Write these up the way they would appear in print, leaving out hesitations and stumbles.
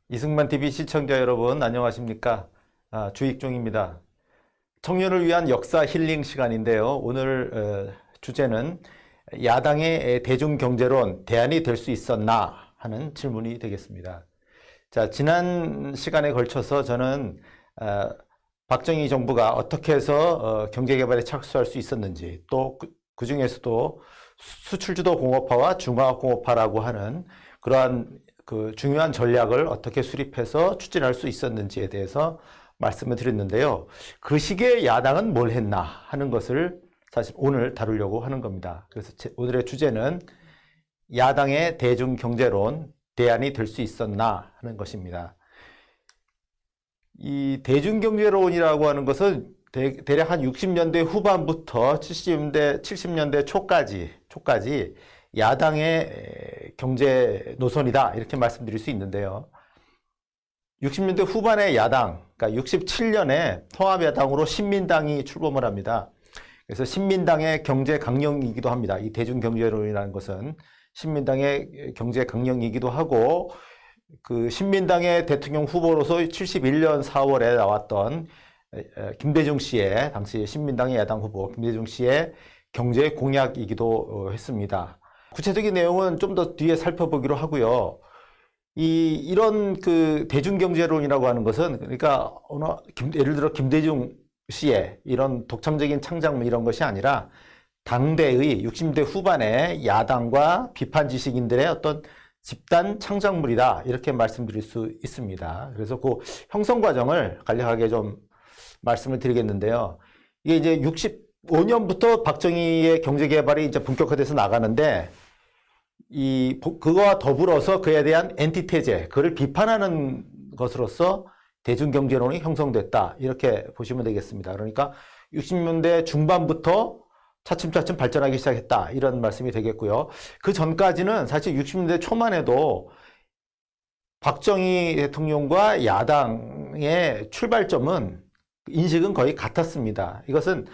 이승만 TV 시청자 여러분 안녕하십니까? 주익종입니다. 청년을 위한 역사 힐링 시간인데요. 오늘 주제는 야당의 대중경제론 대안이 될 수 있었나 하는 질문이 되겠습니다. 자, 지난 시간에 걸쳐서 저는 박정희 정부가 어떻게 해서 경제개발에 착수할 수 있었는지, 또 그 중에서도 수출주도 공업화와 중화공업화라고 하는 그러한 그 중요한 전략을 어떻게 수립해서 추진할 수 있었는지에 대해서 말씀을 드렸는데요. 그 시기에 야당은 뭘 했나 하는 것을 사실 오늘 다루려고 하는 겁니다. 그래서 오늘의 주제는 야당의 대중경제론 대안이 될 수 있었나 하는 것입니다. 이 대중경제론이라고 하는 것은 대략 한 60년대 후반부터 70년대 초까지 야당의 경제 노선이다 이렇게 말씀드릴 수 있는데요. 60년대 후반의 야당, 그러니까 67년에 통합야당으로 신민당이 출범을 합니다. 그래서 신민당의 경제 강령이기도 합니다. 이 대중경제론이라는 것은 신민당의 경제 강령이기도 하고, 그 신민당의 대통령 후보로서 71년 4월에 나왔던 김대중 씨의, 당시 신민당의 야당 후보 김대중 씨의 경제 공약이기도 했습니다. 구체적인 내용은 좀 더 뒤에 살펴보기로 하고요. 이런 그 대중경제론이라고 하는 것은, 그러니까 예를 들어 김대중 씨의 이런 독창적인 창작물 이런 것이 아니라 당대의 60대 후반의 야당과 비판 지식인들의 어떤 집단 창작물이다 이렇게 말씀드릴 수 있습니다. 그래서 그 형성 과정을 간략하게 좀 말씀을 드리겠는데요. 이게 이제 65년부터 박정희의 경제개발이 이제 본격화돼서 나가는데, 그거와 더불어서 그에 대한 엔티테제, 그를 비판하는 것으로서 대중경제론이 형성됐다 이렇게 보시면 되겠습니다. 그러니까 60년대 중반부터 차츰차츰 발전하기 시작했다 이런 말씀이 되겠고요. 그 전까지는 사실 60년대 초만 해도 박정희 대통령과 야당의 출발점은, 인식은 거의 같았습니다. 이것은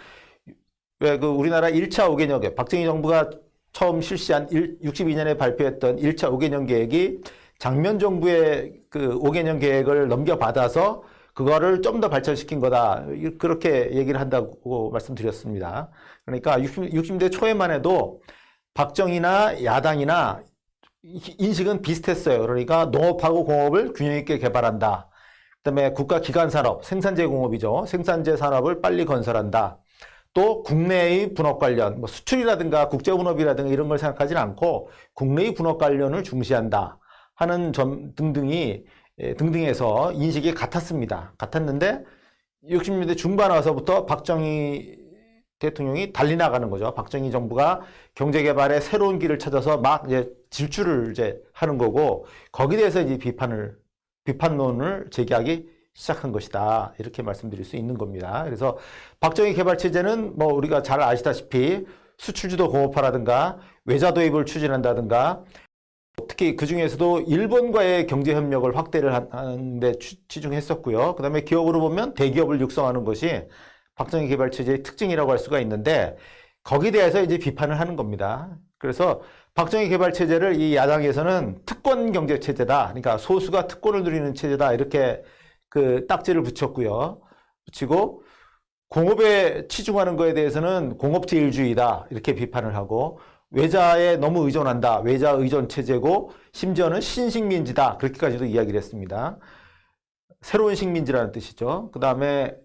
왜 그 우리나라 1차 5개년 계획, 박정희 정부가 처음 실시한 62년에 발표했던 1차 5개년 계획이 장면 정부의 그 5개년 계획을 넘겨받아서 그거를 좀 더 발전시킨 거다, 그렇게 얘기를 한다고 말씀드렸습니다. 그러니까 60대 초에만 해도 박정희나 야당이나 인식은 비슷했어요. 그러니까 농업하고 공업을 균형 있게 개발한다. 그다음에 국가기관산업, 생산재 공업이죠. 생산재 산업을 빨리 건설한다. 또 국내의 분업 관련, 뭐 수출이라든가 국제분업이라든가 이런 걸 생각하지는 않고 국내의 분업 관련을 중시한다 하는 점 등등에서 인식이 같았는데 60년대 중반 와서부터 박정희 대통령이 달리 나가는 거죠. 박정희 정부가 경제개발의 새로운 길을 찾아서 막 이제 질주를 이제 하는 거고, 거기에 대해서 이제 비판론을 제기하기 시작한 것이다 이렇게 말씀드릴 수 있는 겁니다. 그래서 박정희 개발 체제는 뭐 우리가 잘 아시다시피 수출주도 공업화라든가 외자 도입을 추진한다든가, 특히 그 중에서도 일본과의 경제 협력을 확대를 하는 데 치중했었고요. 그다음에 기업으로 보면 대기업을 육성하는 것이 박정희 개발 체제의 특징이라고 할 수가 있는데, 거기에 대해서 이제 비판을 하는 겁니다. 그래서 박정희 개발 체제를 이 야당에서는 특권 경제 체제다, 그러니까 소수가 특권을 누리는 체제다 이렇게 그 딱지를 붙이고, 공업에 치중하는 거에 대해서는 공업제일주의다 이렇게 비판을 하고, 외자에 너무 의존한다, 외자 의존 체제고, 심지어는 신식민지다 그렇게까지도 이야기를 했습니다. 새로운 식민지라는 뜻이죠. 그 다음에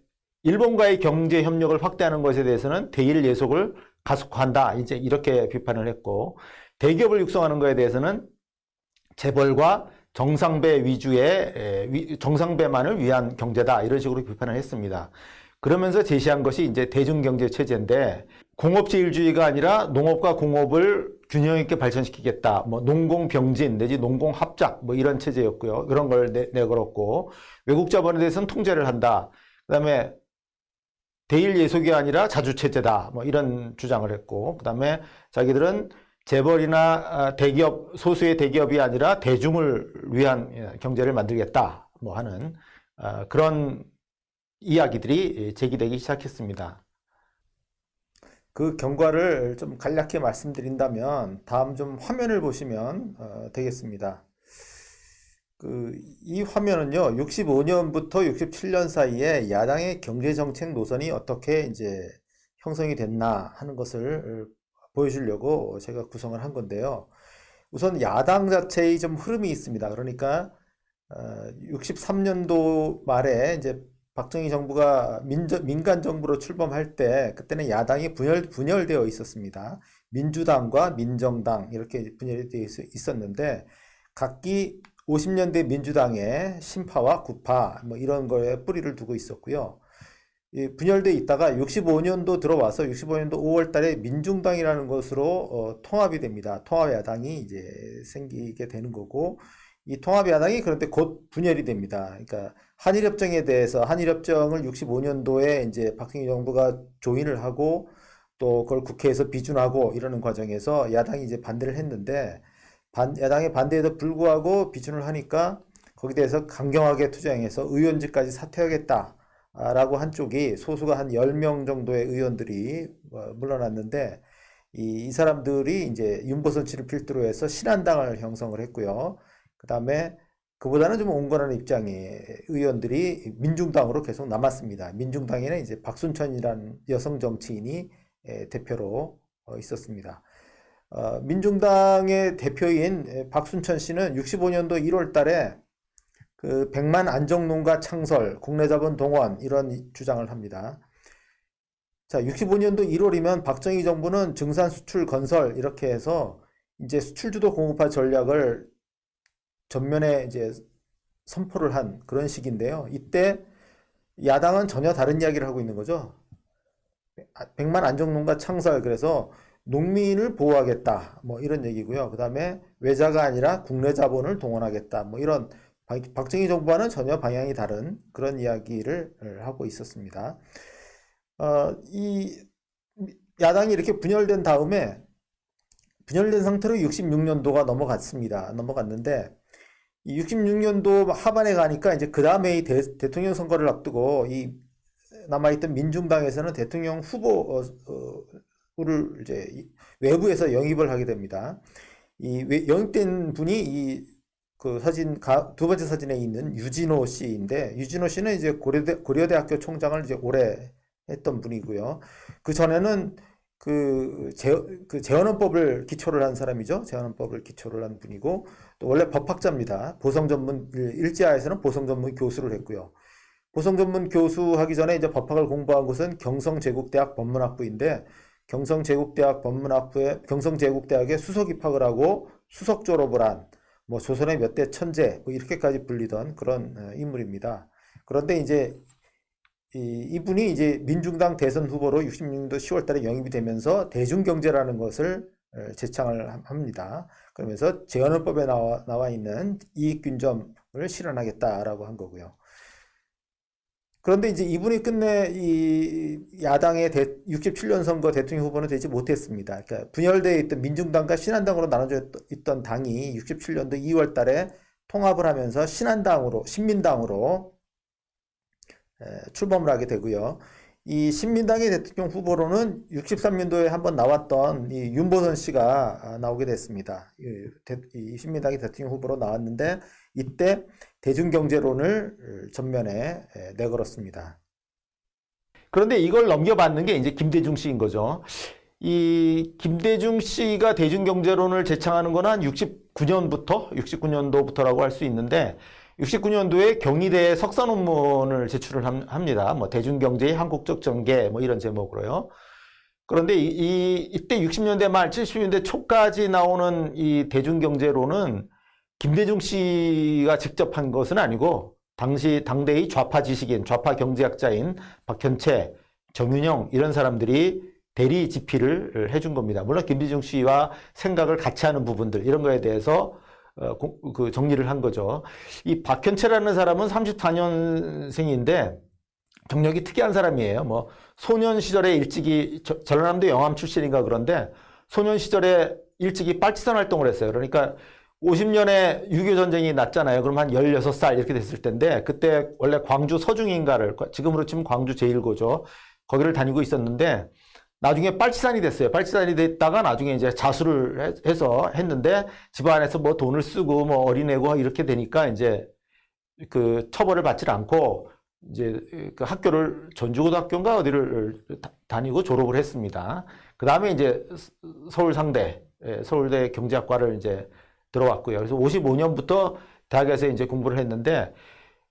일본과의 경제 협력을 확대하는 것에 대해서는 대일 예속을 가속화한다 이제 이렇게 비판을 했고, 대기업을 육성하는 것에 대해서는 재벌과 정상배만을 위한 경제다 이런 식으로 비판을 했습니다. 그러면서 제시한 것이 이제 대중경제 체제인데, 공업제일주의가 아니라 농업과 공업을 균형 있게 발전시키겠다, 뭐 농공병진 내지 농공합작 뭐 이런 체제였고요. 그런 걸 내걸었고, 외국 자본에 대해서는 통제를 한다. 그다음에 대일 예속이 아니라 자주체제다 뭐 이런 주장을 했고, 그다음에 자기들은 재벌이나 대기업, 소수의 대기업이 아니라 대중을 위한 경제를 만들겠다 뭐 하는 그런 이야기들이 제기되기 시작했습니다. 그 경과를 좀 간략히 말씀드린다면, 다음 좀 화면을 보시면 되겠습니다. 이 화면은요, 65년부터 67년 사이에 야당의 경제정책 노선이 어떻게 이제 형성이 됐나 하는 것을 보여주려고 제가 구성을 한 건데요. 우선 야당 자체의 좀 흐름이 있습니다. 그러니까 63년도 말에 이제 박정희 정부가 민간 정부로 출범할 때 그때는 야당이 분열되어 있었습니다. 민주당과 민정당 이렇게 분열이 되어 있었는데 각기 50년대 민주당의 신파와 구파 뭐 이런 거에 뿌리를 두고 있었고요. 분열돼 있다가 65년도 들어와서 65년도 5월 달에 민중당이라는 것으로 통합이 됩니다. 통합야당이 이제 생기게 되는 거고, 이 통합야당이 그런데 곧 분열이 됩니다. 그러니까 한일협정에 대해서 한일협정을 65년도에 이제 박정희 정부가 조인을 하고 또 그걸 국회에서 비준하고 이러는 과정에서 야당이 이제 반대를 했는데 야당의 반대에도 불구하고 비준을 하니까 거기에 대해서 강경하게 투쟁해서 의원직까지 사퇴하겠다. 라고 한 쪽이 소수가 한 10명 정도의 의원들이 물러났는데 이 사람들이 이제 윤보선 씨를 필두로 해서 신한당을 형성을 했고요. 그 다음에 그보다는 좀 온건한 입장의 의원들이 민중당으로 계속 남았습니다. 민중당에는 이제 박순천이라는 여성 정치인이 대표로 있었습니다. 민중당의 대표인 박순천 씨는 65년도 1월 달에 그 백만 안정농가 창설, 국내 자본 동원 이런 주장을 합니다. 자, 65년도 1월이면 박정희 정부는 증산 수출 건설 이렇게 해서 이제 수출주도 공급화 전략을 전면에 이제 선포를 한 그런 시기인데요. 이때 야당은 전혀 다른 이야기를 하고 있는 거죠. 백만 안정농가 창설, 그래서 농민을 보호하겠다 뭐 이런 얘기고요. 그 다음에 외자가 아니라 국내 자본을 동원하겠다 뭐 이런 박정희 정부와는 전혀 방향이 다른 그런 이야기를 하고 있었습니다. 이 야당이 이렇게 분열된 다음에 분열된 상태로 66년도가 넘어갔는데 이 66년도 하반에 가니까 이제 그 다음에 이 대통령 선거를 앞두고 이 남아있던 민중당에서는 대통령 후보를 이제 외부에서 영입을 하게 됩니다. 이 영입된 분이 그 사진, 두 번째 사진에 있는 유진호 씨인데, 유진호 씨는 이제 고려대학교 총장을 이제 오래 했던 분이고요. 그 전에는 그 재헌헌법을 기초를 한 사람이죠. 재헌헌법을 기초를 한 분이고, 또 원래 법학자입니다. 일제하에서는 보성전문 교수를 했고요. 보성전문 교수 하기 전에 이제 법학을 공부한 곳은 경성제국대학 법문학부인데, 경성제국대학에 수석 입학을 하고 수석 졸업을 한 뭐 조선의 몇 대 천재 뭐 이렇게까지 불리던 그런 인물입니다. 그런데 이제 이분이 이제 민중당 대선 후보로 66년도 10월 달에 영입이 되면서 대중경제라는 것을 제창을 합니다. 그러면서 재헌헌법에 나와 있는 이익균점을 실현하겠다라고 한 거고요. 그런데 이제 이분이 끝내 이 야당의 67년 선거 대통령 후보는 되지 못했습니다. 그러니까 분열되어 있던 민중당과 신한당으로 나눠져 있던 당이 67년도 2월 달에 통합을 하면서 신민당으로 출범을 하게 되고요. 이 신민당의 대통령 후보로는 63년도에 한번 나왔던 이 윤보선 씨가 나오게 됐습니다. 이 신민당의 대통령 후보로 나왔는데 이때 대중경제론을 전면에 내걸었습니다. 그런데 이걸 넘겨받는 게 이제 김대중 씨인 거죠. 이 김대중 씨가 대중경제론을 제창하는 건 한 69년도부터라고 할 수 있는데 69년도에 경희대에 석사 논문을 제출을 합니다. 뭐 대중경제의 한국적 전개 뭐 이런 제목으로요. 그런데 이때 60년대 말 70년대 초까지 나오는 이 대중경제론은 김대중 씨가 직접 한 것은 아니고 당시 당대의 좌파 지식인, 좌파 경제학자인 박현채, 정윤영 이런 사람들이 대리 집필을 해준 겁니다. 물론 김대중 씨와 생각을 같이 하는 부분들 이런 거에 대해서 그 정리를 한 거죠. 이 박현채라는 사람은 34년생인데 경력이 특이한 사람이에요. 뭐 소년 시절에 일찍이 전라남도 영암 출신인가 그런데 소년 시절에 일찍이 빨치산 활동을 했어요. 그러니까 50년에 6.25 전쟁이 났잖아요. 그럼 한 16살 이렇게 됐을 텐데 그때 원래 광주 서중인가를 지금으로 치면 광주 제1고죠. 거기를 다니고 있었는데 나중에 빨치산이 됐어요. 빨치산이 됐다가 나중에 이제 자수를 해서 했는데 집안에서 뭐 돈을 쓰고 뭐 어린애고 이렇게 되니까 이제 그 처벌을 받질 않고 이제 그 학교를 전주고등학교인가 어디를 다니고 졸업을 했습니다. 그 다음에 이제 서울상대, 서울대 경제학과를 이제 들어왔고요. 그래서 55년부터 대학에서 이제 공부를 했는데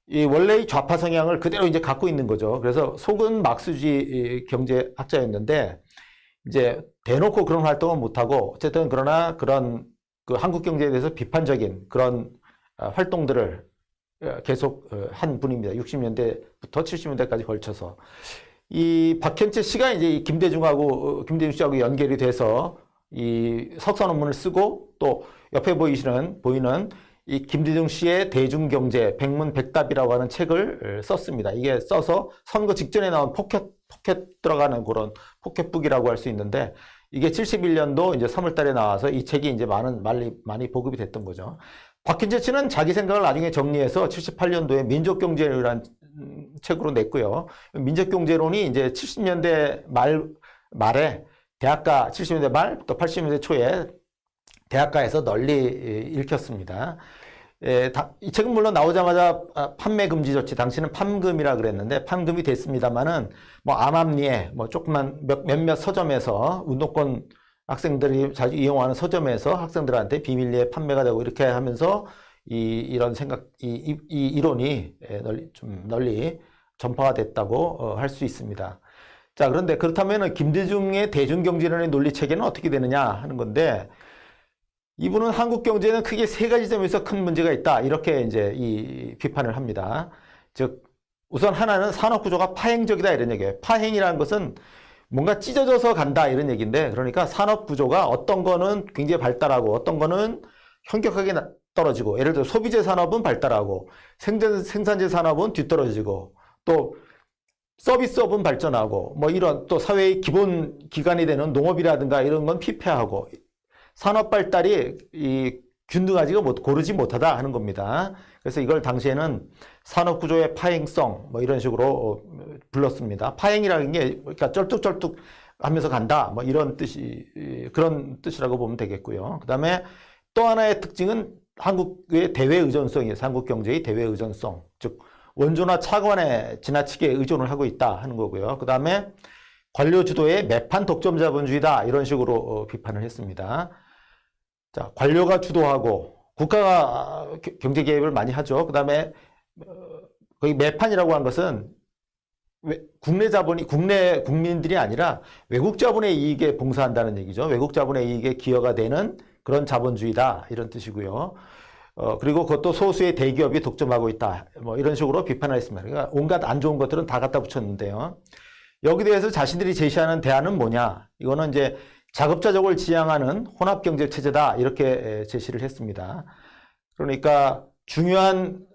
이 원래의 좌파 성향을 그대로 이제 갖고 있는 거죠. 그래서 속은 막스주의 경제학자였는데 이제 대놓고 그런 활동은 못하고 어쨌든 그러나 그런 그 한국 경제에 대해서 비판적인 그런 활동들을 계속 한 분입니다. 60년대부터 70년대까지 걸쳐서. 이 박현채 씨가 이제 김대중 씨하고 연결이 돼서 이 석사 논문을 쓰고 또 옆에 보이는 이 김대중 씨의 대중경제 백문백답이라고 하는 책을 썼습니다. 이게 써서 선거 직전에 나온 포켓 들어가는 그런 포켓북이라고 할 수 있는데 이게 71년도 이제 3월 달에 나와서 이 책이 이제 많이 보급이 됐던 거죠. 박현채 씨는 자기 생각을 나중에 정리해서 78년도에 민족경제론이라는 책으로 냈고요. 민족경제론이 이제 70년대 말에 대학가 70년대 말부터 80년대 초에 대학가에서 널리 읽혔습니다. 이 책은 물론 나오자마자 판매 금지 조치, 당시는 판금이라 그랬는데 판금이 됐습니다만은 뭐 암암리에 뭐 조그만 몇몇 서점에서 운동권 학생들이 자주 이용하는 서점에서 학생들한테 비밀리에 판매가 되고 이렇게 하면서 이런 이론이 널리 전파가 됐다고 할 수 있습니다. 자, 그런데 그렇다면 김대중의 대중경제론의 논리체계는 어떻게 되느냐 하는 건데 이분은 한국 경제는 크게 세 가지 점에서 큰 문제가 있다. 이렇게 이제 이 비판을 합니다. 즉, 우선 하나는 산업 구조가 파행적이다 이런 얘기예요. 파행이라는 것은 뭔가 찢어져서 간다 이런 얘기인데 그러니까 산업 구조가 어떤 거는 굉장히 발달하고 어떤 거는 현격하게 떨어지고 예를 들어 소비재 산업은 발달하고 생산재 산업은 뒤떨어지고 또 서비스업은 발전하고 뭐 이런 또 사회의 기본 기관이 되는 농업이라든가 이런 건 피폐하고 산업 발달이 균등하지가 고르지 못하다 하는 겁니다. 그래서 이걸 당시에는 산업 구조의 파행성 뭐 이런 식으로 불렀습니다. 파행이라는 게 그러니까 쩔뚝쩔뚝 하면서 간다 뭐 이런 그런 뜻이라고 보면 되겠고요. 그다음에 또 하나의 특징은 한국의 대외 의존성이에요. 한국 경제의 대외 의존성, 즉 원조나 차관에 지나치게 의존을 하고 있다 하는 거고요. 그다음에 관료 주도의 매판 독점 자본주의다 이런 식으로 비판을 했습니다. 자, 관료가 주도하고 국가가 경제 개입을 많이 하죠. 그다음에 거기 매판이라고 한 것은 국내 국민들이 아니라 외국 자본의 이익에 봉사한다는 얘기죠. 외국 자본의 이익에 기여가 되는 그런 자본주의다 이런 뜻이고요. 그리고 그것도 소수의 대기업이 독점하고 있다. 뭐 이런 식으로 비판을 했습니다. 그러니까 온갖 안 좋은 것들은 다 갖다 붙였는데요. 여기 대해서 자신들이 제시하는 대안은 뭐냐? 이거는 이제 자급자족을 지향하는 혼합경제 체제다 이렇게 제시를 했습니다. 그러니까 중요한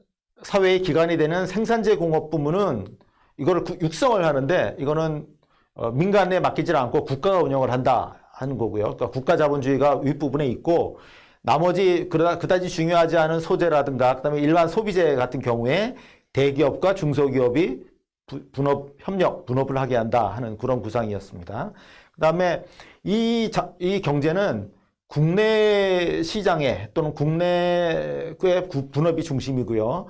사회의 기관이 되는 생산재 공업 부문은 이거를 육성을 하는데 이거는 민간에 맡기질 않고 국가가 운영을 한다 하는 거고요. 그러니까 국가 자본주의가 윗부분에 있고 나머지 그다지 중요하지 않은 소재라든가 그다음에 일반 소비재 같은 경우에 대기업과 중소기업이 분업을 하게 한다 하는 그런 구상이었습니다. 그다음에 이 경제는 국내 시장에 또는 국내의 분업이 중심이고요.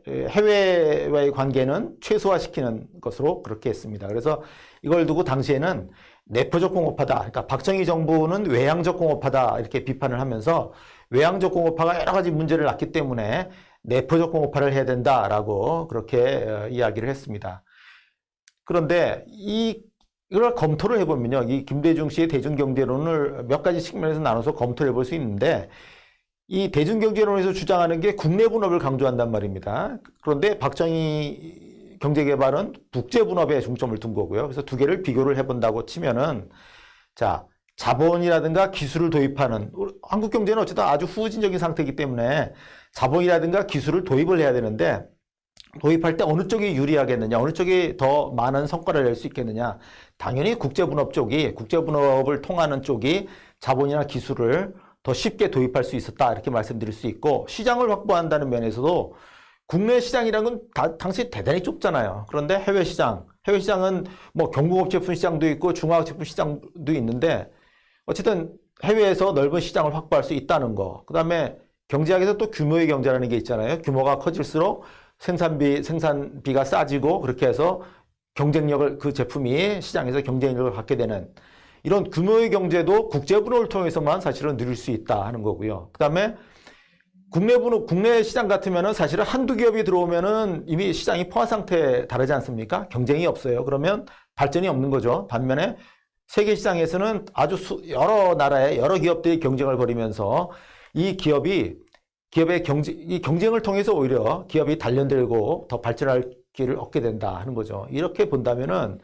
해외와의 관계는 최소화시키는 것으로 그렇게 했습니다. 그래서 이걸 두고 당시에는 내포적 공업화다. 그러니까 박정희 정부는 외향적 공업화다 이렇게 비판을 하면서 외향적 공업화가 여러 가지 문제를 낳기 때문에 내포적 공업화를 해야 된다라고 그렇게 이야기를 했습니다. 그런데 이걸 검토를 해보면요. 이 김대중 씨의 대중경제론을 몇 가지 측면에서 나눠서 검토를 해볼 수 있는데 이 대중경제론에서 주장하는 게 국내 분업을 강조한단 말입니다. 그런데 박정희 경제개발은 국제 분업에 중점을 둔 거고요. 그래서 두 개를 비교를 해본다고 치면은 자, 자본이라든가 기술을 도입하는 한국 경제는 어쨌든 아주 후진적인 상태이기 때문에 자본이라든가 기술을 도입을 해야 되는데 도입할 때 어느 쪽이 유리하겠느냐, 어느 쪽이 더 많은 성과를 낼 수 있겠느냐. 당연히 국제분업 쪽이, 국제분업을 통하는 쪽이 자본이나 기술을 더 쉽게 도입할 수 있었다 이렇게 말씀드릴 수 있고 시장을 확보한다는 면에서도 국내 시장이라는 건 당시 대단히 좁잖아요. 그런데 해외 시장은 뭐 경공업 제품 시장도 있고 중화학 제품 시장도 있는데 어쨌든 해외에서 넓은 시장을 확보할 수 있다는 거. 그다음에 경제학에서 또 규모의 경제라는 게 있잖아요. 규모가 커질수록 생산비가 싸지고 그렇게 해서 경쟁력을 그 제품이 시장에서 경쟁력을 갖게 되는 이런 규모의 경제도 국제분업을 통해서만 사실은 누릴 수 있다 하는 거고요. 그다음에 국내 시장 같으면은 사실은 한두 기업이 들어오면은 이미 시장이 포화 상태에 다르지 않습니까? 경쟁이 없어요. 그러면 발전이 없는 거죠. 반면에 세계 시장에서는 아주 여러 나라의 여러 기업들이 경쟁을 벌이면서 이 기업의 이 경쟁을 통해서 오히려 기업이 단련되고 더 발전할 기회를 얻게 된다 하는 거죠. 이렇게 본다면은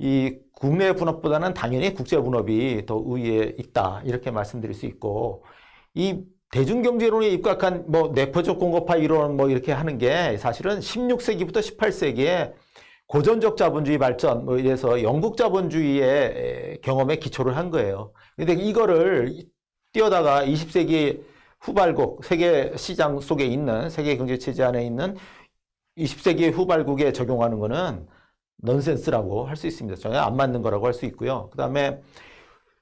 이 국내 분업보다는 당연히 국제 분업이 더 우위에 있다 이렇게 말씀드릴 수 있고 이 대중경제론에 입각한 뭐 내포적 공급화 이론 뭐 이렇게 하는 게 사실은 16세기부터 18세기에 고전적 자본주의 발전 뭐 이래서 영국 자본주의의 경험에 기초를 한 거예요. 근데 이거를 뛰어다가 20세기 후발국 세계 시장 속에 있는 세계 경제 체제 안에 있는 20세기 후발국에 적용하는 거는 넌센스라고 할 수 있습니다. 전혀 안 맞는 거라고 할 수 있고요. 그다음에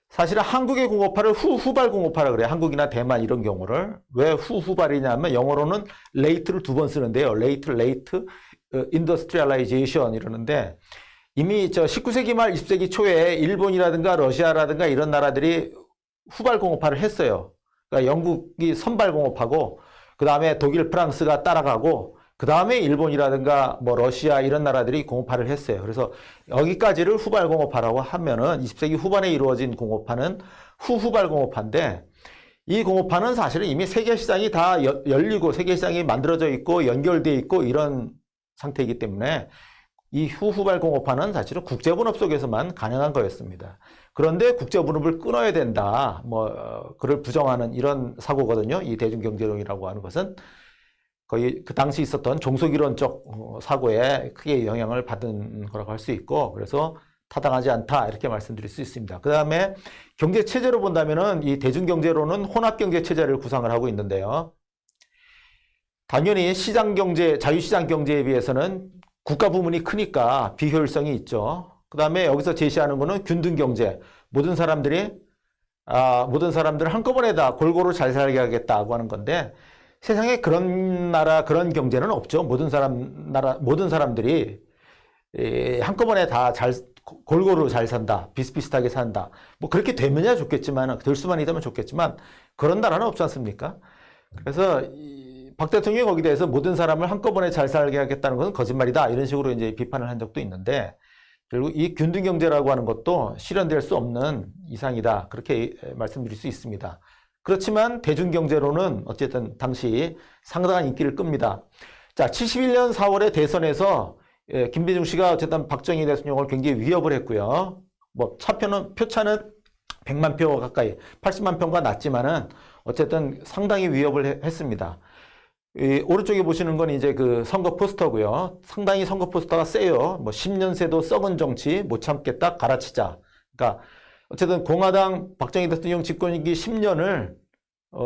사실은 한국의 공업화를 후발 공업화라 그래요. 한국이나 대만 이런 경우를. 왜 후발이냐면 영어로는 late를 두 번 쓰는데요. late, industrialization 이러는데 이미 19세기 말 20세기 초에 일본이라든가 러시아라든가 이런 나라들이 후발 공업화를 했어요. 그러니까 영국이 선발 공업하고 그 다음에 독일, 프랑스가 따라가고 그 다음에 일본이라든가 뭐 러시아 이런 나라들이 공업화를 했어요. 그래서 여기까지를 후발 공업화라고 하면은 20세기 후반에 이루어진 공업화는 후발 공업화인데 이 공업화는 사실은 이미 세계 시장이 다 열리고 세계 시장이 만들어져 있고 연결돼 있고 이런 상태이기 때문에 이 후발 공업화는 사실은 국제분업 속에서만 가능한 거였습니다. 그런데 국제분업을 끊어야 된다. 그를 부정하는 이런 사고거든요. 이 대중경제론이라고 하는 것은 거의 그 당시 있었던 종속이론적 사고에 크게 영향을 받은 거라고 할 수 있고 그래서 타당하지 않다 이렇게 말씀드릴 수 있습니다. 그 다음에 경제체제로 본다면은 이 대중경제론은 혼합경제체제를 구상을 하고 있는데요. 당연히 시장경제, 자유시장경제에 비해서는 국가 부문이 크니까 비효율성이 있죠. 그 다음에 여기서 제시하는 거는 균등경제. 모든 사람들을 한꺼번에 다 골고루 잘 살게 하겠다고 하는 건데 세상에 그런 나라, 그런 경제는 없죠. 모든 사람들이 한꺼번에 다 골고루 잘 산다. 비슷비슷하게 산다. 뭐 그렇게 되면야 좋겠지만, 될 수만 있다면 좋겠지만, 그런 나라는 없지 않습니까? 그래서 박 대통령이 거기에 대해서 모든 사람을 한꺼번에 잘 살게 하겠다는 것은 거짓말이다. 이런 식으로 이제 비판을 한 적도 있는데, 결국 이 균등경제라고 하는 것도 실현될 수 없는 이상이다. 그렇게 말씀드릴 수 있습니다. 그렇지만 대중경제로는 어쨌든 당시 상당한 인기를 끕니다. 자, 71년 4월에 대선에서 김대중 씨가 어쨌든 박정희 대통령을 굉장히 위협을 했고요. 뭐 표차는 100만 표 가까이, 80만 표가 낮지만은 어쨌든 상당히 위협을 했습니다. 오른쪽에 보시는 건 이제 그 선거 포스터고요. 상당히 선거 포스터가 세요. 뭐 10년 새도 썩은 정치 못 참겠다 갈아치자. 그러니까 어쨌든 공화당 박정희 대통령 집권기 10년을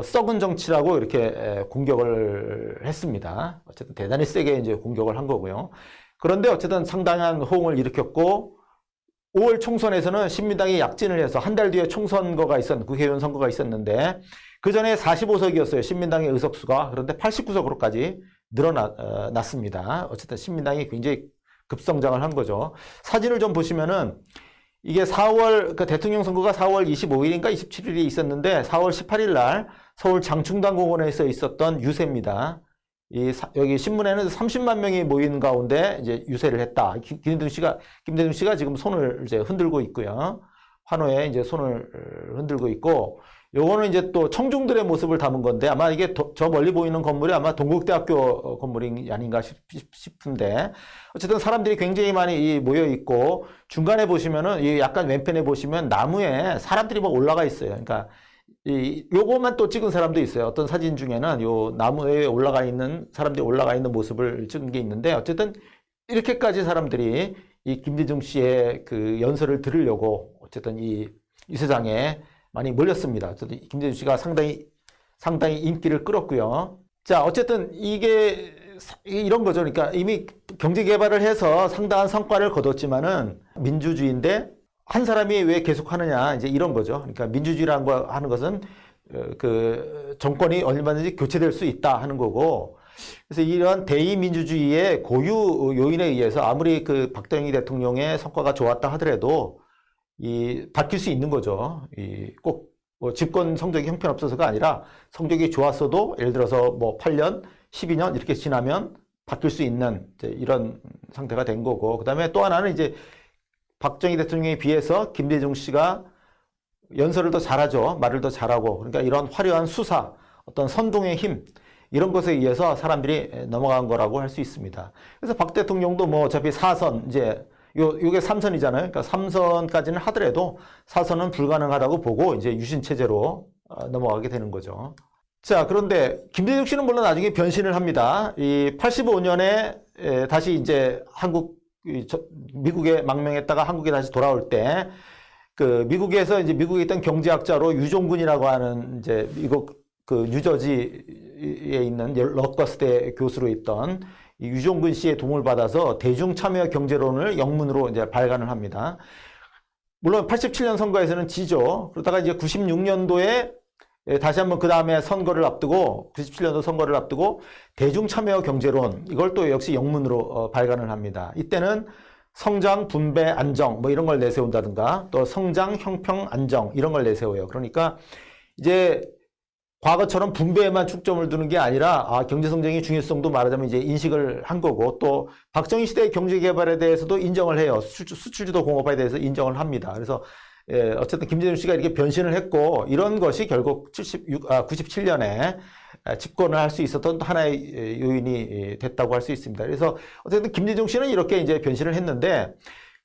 썩은 정치라고 이렇게 공격을 했습니다. 어쨌든 대단히 세게 이제 공격을 한 거고요. 그런데 어쨌든 상당한 호응을 일으켰고 5월 총선에서는 신민당이 약진을 해서 한 달 뒤에 국회의원 선거가 있었는데 그 전에 45석이었어요. 신민당의 의석수가. 그런데 89석으로까지 늘어났습니다. 어쨌든 신민당이 굉장히 급성장을 한 거죠. 사진을 좀 보시면은 이게 그 대통령 선거가 4월 25일인가 27일이 있었는데 4월 18일 날 서울 장충당 공원에서 있었던 유세입니다. 여기 신문에는 30만 명이 모인 가운데 이제 유세를 했다. 김대중 씨가 지금 손을 이제 흔들고 있고요. 환호에 이제 손을 흔들고 있고, 요거는 이제 또 청중들의 모습을 담은 건데 아마 이게 저 멀리 보이는 건물이 아마 동국대학교 건물이 아닌가 싶은데 어쨌든 사람들이 굉장히 많이 모여 있고 중간에 보시면은 약간 왼편에 보시면 나무에 사람들이 막 올라가 있어요. 그러니까 요거만 또 찍은 사람도 있어요. 어떤 사진 중에는 요 나무에 사람들이 올라가 있는 모습을 찍은 게 있는데 어쨌든 이렇게까지 사람들이 이 김대중 씨의 그 연설을 들으려고 어쨌든 이 유세장에 많이 몰렸습니다. 김대중 씨가 상당히 인기를 끌었고요. 자, 어쨌든 이게 이런 거죠. 그러니까 이미 경제 개발을 해서 상당한 성과를 거뒀지만은 민주주의인데 한 사람이 왜 계속 하느냐 이제 이런 거죠. 그러니까 민주주의라는 거 하는 것은 그 정권이 얼마든지 교체될 수 있다 하는 거고, 그래서 이러한 대의민주주의의 고유 요인에 의해서 아무리 그 박정희 대통령의 성과가 좋았다 하더라도 이 바뀔 수 있는 거죠. 이 꼭 뭐 집권 성적이 형편없어서가 아니라 성적이 좋았어도 예를 들어서 뭐 8년, 12년 이렇게 지나면 바뀔 수 있는 이제 이런 상태가 된 거고, 그다음에 또 하나는 이제 박정희 대통령에 비해서 김대중 씨가 연설을 더 잘하죠. 말을 더 잘하고. 그러니까 이런 화려한 수사, 어떤 선동의 힘, 이런 것에 의해서 사람들이 넘어간 거라고 할 수 있습니다. 그래서 박 대통령도 뭐 어차피 4선, 이제 요게 3선이잖아요. 그러니까 3선까지는 하더라도 4선은 불가능하다고 보고 이제 유신체제로 넘어가게 되는 거죠. 자, 그런데 김대중 씨는 물론 나중에 변신을 합니다. 이 85년에 다시 이제 미국에 망명했다가 한국에 다시 돌아올 때 그 미국에서 이제 미국에 있던 경제학자로 유종근이라고 하는 이제 미국 그 뉴저지에 있는 러커스대 교수로 있던 이 유종근 씨의 도움을 받아서 대중참여 경제론을 영문으로 이제 발간을 합니다. 물론 87년 선거에서는 지죠. 그러다가 이제 96년도에 다시 한번 그 다음에 선거를 앞두고 97년도 선거를 앞두고 대중참여 경제론 이걸 또 역시 영문으로 발간을 합니다. 이때는 성장, 분배, 안정 뭐 이런 걸 내세운다든가 또 성장, 형평, 안정 이런 걸 내세워요. 그러니까 이제 과거처럼 분배에만 축점을 두는 게 아니라 경제성장의 중요성도 말하자면 이제 인식을 한 거고, 또 박정희 시대의 경제개발에 대해서도 인정을 해요. 수출주도 공업화에 대해서 인정을 합니다. 그래서 어쨌든 김대중 씨가 이렇게 변신을 했고, 이런 것이 결국 97년에 집권을 할 수 있었던 하나의 요인이 됐다고 할 수 있습니다. 그래서 어쨌든 김대중 씨는 이렇게 이제 변신을 했는데,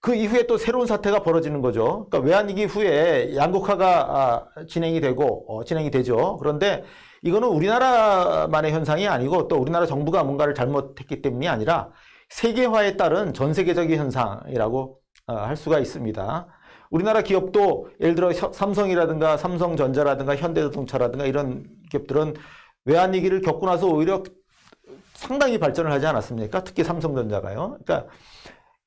그 이후에 또 새로운 사태가 벌어지는 거죠. 그러니까 외환위기 후에 양극화가 진행이 되죠. 그런데 이거는 우리나라만의 현상이 아니고 또 우리나라 정부가 뭔가를 잘못했기 때문이 아니라 세계화에 따른 전 세계적인 현상이라고 할 수가 있습니다. 우리나라 기업도 예를 들어 삼성이라든가 삼성전자라든가 현대자동차라든가 이런 기업들은 외환위기를 겪고 나서 오히려 상당히 발전을 하지 않았습니까? 특히 삼성전자가요. 그러니까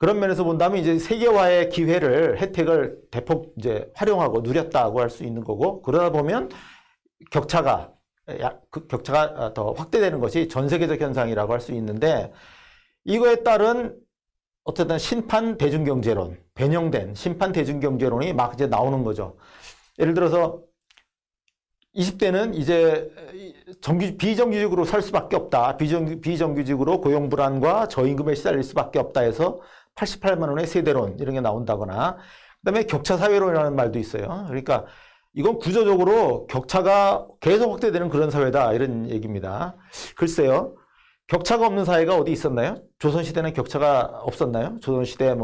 그런 면에서 본다면 이제 세계화의 혜택을 대폭 이제 활용하고 누렸다고 할 수 있는 거고, 그러다 보면 격차가 더 확대되는 것이 전 세계적 현상이라고 할 수 있는데, 이거에 따른 어쨌든 심판 대중경제론, 변형된 심판 대중경제론이 막 이제 나오는 거죠. 예를 들어서 20대는 이제 비정규직으로 살 수밖에 없다. 비정규직으로 고용 불안과 저임금에 시달릴 수밖에 없다 해서 88만 원의 세대론 이런 게 나온다거나, 그다음에 격차 사회론이라는 말도 있어요. 그러니까 이건 구조적으로 격차가 계속 확대되는 그런 사회다 이런 얘기입니다. 글쎄요. 격차가 없는 사회가 어디 있었나요? 조선시대는 격차가 없었나요? 조선시대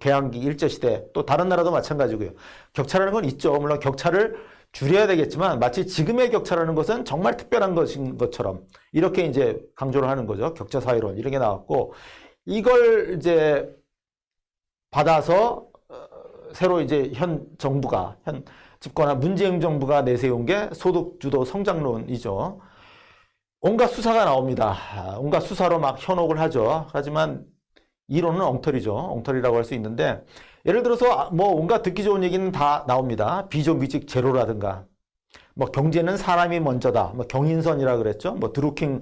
개항기 일제시대 또 다른 나라도 마찬가지고요. 격차라는 건 있죠. 물론 격차를 줄여야 되겠지만 마치 지금의 격차라는 것은 정말 특별한 것인 것처럼 이렇게 이제 강조를 하는 거죠. 격차 사회론 이런 게 나왔고, 이걸 이제 받아서 새로 이제 현 집권한 문재인 정부가 내세운 게 소득주도 성장론이죠. 온갖 수사가 나옵니다. 온갖 수사로 막 현혹을 하죠. 하지만 이론은 엉터리죠. 엉터리라고 할 수 있는데, 예를 들어서 뭐 온갖 듣기 좋은 얘기는 다 나옵니다. 비정규직 제로라든가, 뭐 경제는 사람이 먼저다, 뭐 경인선이라 그랬죠. 뭐 드루킹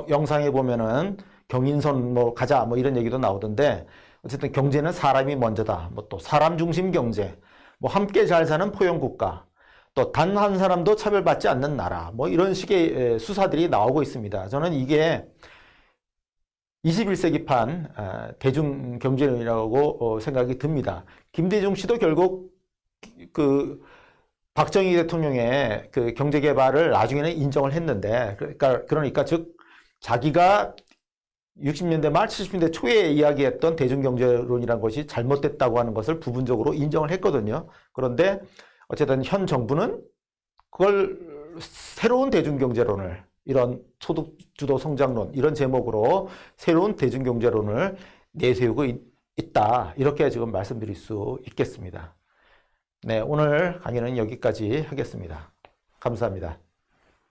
영상에 보면은 경인선 뭐 가자 뭐 이런 얘기도 나오던데, 어쨌든 경제는 사람이 먼저다. 뭐 또 사람 중심 경제, 뭐 함께 잘 사는 포용 국가, 또 단 한 사람도 차별받지 않는 나라, 뭐 이런 식의 수사들이 나오고 있습니다. 저는 이게 21세기판 대중경제론이라고 생각이 듭니다. 김대중 씨도 결국 그 박정희 대통령의 그 경제개발을 나중에는 인정을 했는데, 그러니까 즉 자기가 60년대 말 70년대 초에 이야기했던 대중경제론이라는 것이 잘못됐다고 하는 것을 부분적으로 인정을 했거든요. 그런데 어쨌든 현 정부는 그걸 새로운 대중경제론을, 이런 소득주도 성장론 이런 제목으로 새로운 대중경제론을 내세우고 있다, 이렇게 지금 말씀드릴 수 있겠습니다. 네, 오늘 강의는 여기까지 하겠습니다. 감사합니다.